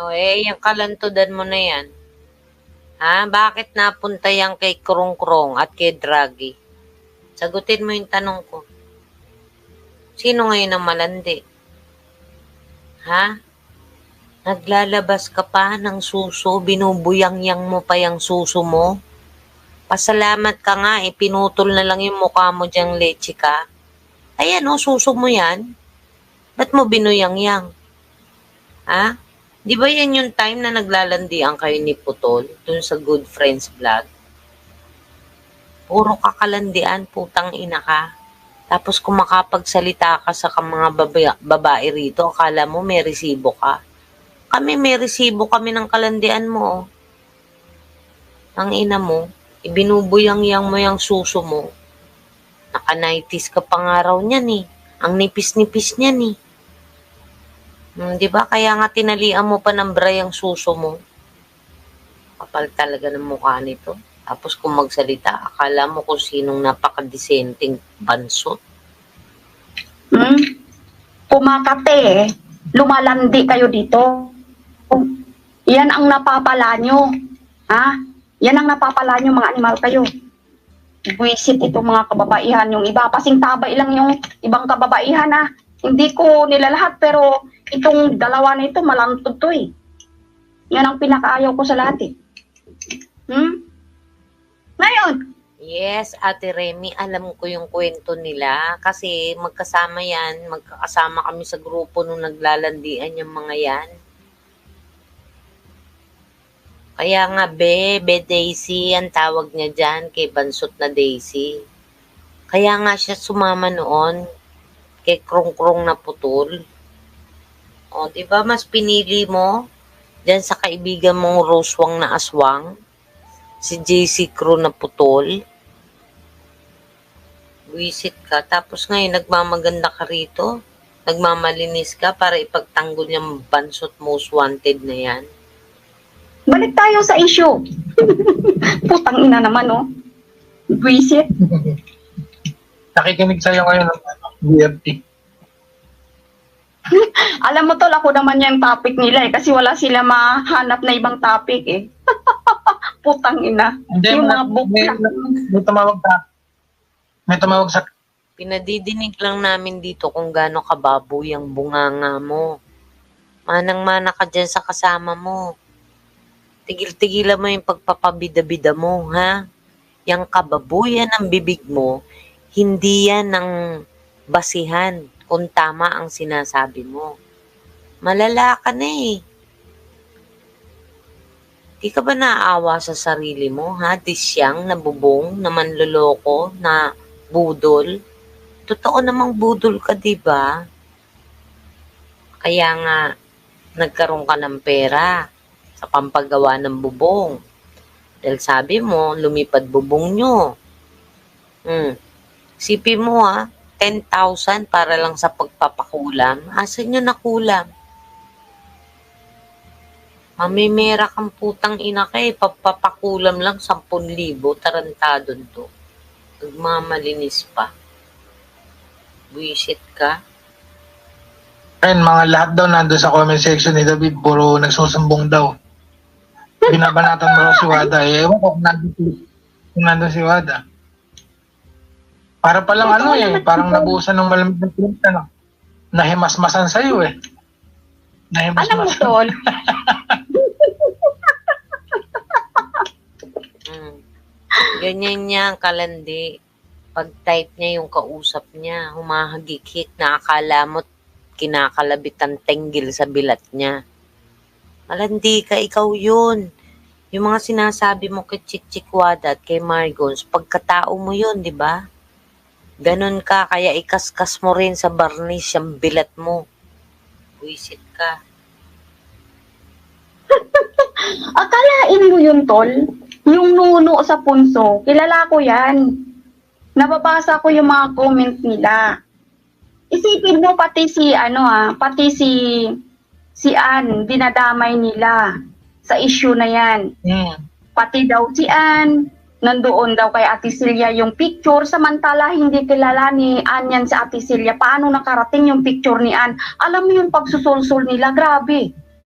O yung kalantudan mo na yan. Ha? Bakit napunta yan kay Krong-Krong at kay Draghi? Sagutin mo yung tanong ko. Sino ngayon ang malandi? Ha? Naglalabas ka pa ng suso, binubuyang-yang mo pa yung suso mo? Pasalamat ka nga, pinutol na lang yung mukha mo diyang leche ka. Ayan suso mo yan. Ba't mo binuyang-yang? Ha? Di ba yan yung time na naglalandian kayo ni Putol dun sa Good Friends vlog? Puro kakalandian, putang ina ka. Tapos kung makapagsalita ka sa mga babae rito, akala mo may resibo ka. Kami may resibo kami ng kalandian mo. Ang ina mo, ibinubuyang-yang mo yung suso mo. Naka-90s ka pa nga raw niyan eh. Ang nipis-nipis niyan eh. Di ba? Kaya nga tinalian mo pa ng bra yung suso mo. Kapal talaga ng mukha nito. Tapos kung magsalita, akala mo kung sinong napaka-desenting bansot. Pumakate lumalandi kayo dito. Yan ang napapala nyo. Ha? Yan ang napapala nyo, mga animal kayo. Buwisit ito mga kababaihan. Yung iba, pasing tabay lang yung ibang kababaihan ha. Hindi ko nila lahat, pero itong dalawa na ito, malantod to eh. Yan ang pinakaayaw ko sa lahat eh. Ngayon. Yes, Ate Remy, alam ko yung kwento nila. Kasi magkasama yan, magkakasama kami sa grupo nung naglalandian yung mga yan. Kaya nga, Be Daisy, ang tawag niya dyan kay Bansot na Daisy. Kaya nga siya sumama noon kay Krong-Krong na Putol. O, di ba mas pinili mo dyan sa kaibigan mong Roswang na aswang? Si JC Crew na Putol? Visit ka. Tapos ngayon, nagmamaganda ka rito. Nagmamalinis ka para ipagtanggol yung Bansot most wanted na yan. Balik tayo sa issue. Putang ina naman, Visit. Nakikinig sa'yo ngayon ng BFT. Alam mo tol, ako naman yung topic nila kasi wala sila mahanap na ibang topic eh. Putang ina. Hindi, yung mga bukla. May tumawag sa... Pinadidinig lang namin dito kung gaano kababoy ang bunganga mo. Manang-mana ka dyan sa kasama mo. Tigil-tigilan mo yung pagpapabida-bida mo, ha? Yang kababuyan ng bibig mo, hindi yan ng basihan kung tama ang sinasabi mo. Malala ka na eh. Di ka ba naaawa sa sarili mo, ha? Disyang, nabubong, na manloloko, na budol. Totoo namang budol ka, di ba? Kaya nga, nagkaroon ka ng pera sa pampagawa ng bubong. Dahil sabi mo, lumipad bubong nyo. Sipi mo 10,000 para lang sa pagpapakulam. Asan nyo nakulam? Mamimera kang putang ina kay, papapakulam lang 10,000, tarantadon to. Nagmamalinis pa. Buisit ka. Ayun, mga lahat daw nandun sa comment section ni David, puro nagsusumbong daw. Binabanatan mo raw si Wada. Ewan ko kung nandun si Wada. Para palang parang nabuhusan ng malamig ng tinta, nahimasmasan sa'yo eh. Alam mo tol, Ganyan niya ang kalandi. Pag-type niya yung kausap niya, humahagikik na akala mo kinakalabit ang tenggil sa bilat niya. Malandi ka, ikaw yun. Yung mga sinasabi mo kay Chikwada at kay Margons, pagkatao mo yun, di ba? Ganon ka, kaya ikaskas mo rin sa barnis yung bilat mo. Buisit ka. akalain mo yun tol, yung nuno sa punso, kilala ko yan. Nababasa ko yung mga comment nila. Isipin mo pati si Ann, dinadamay nila sa issue na yan. Pati daw si Ann, nandoon daw kay Ate Celia yung picture, samantala hindi kilala ni Ann yan si Ate Celia. Paano nakarating yung picture ni Ann? Alam mo yung pagsusulsul nila, grabe.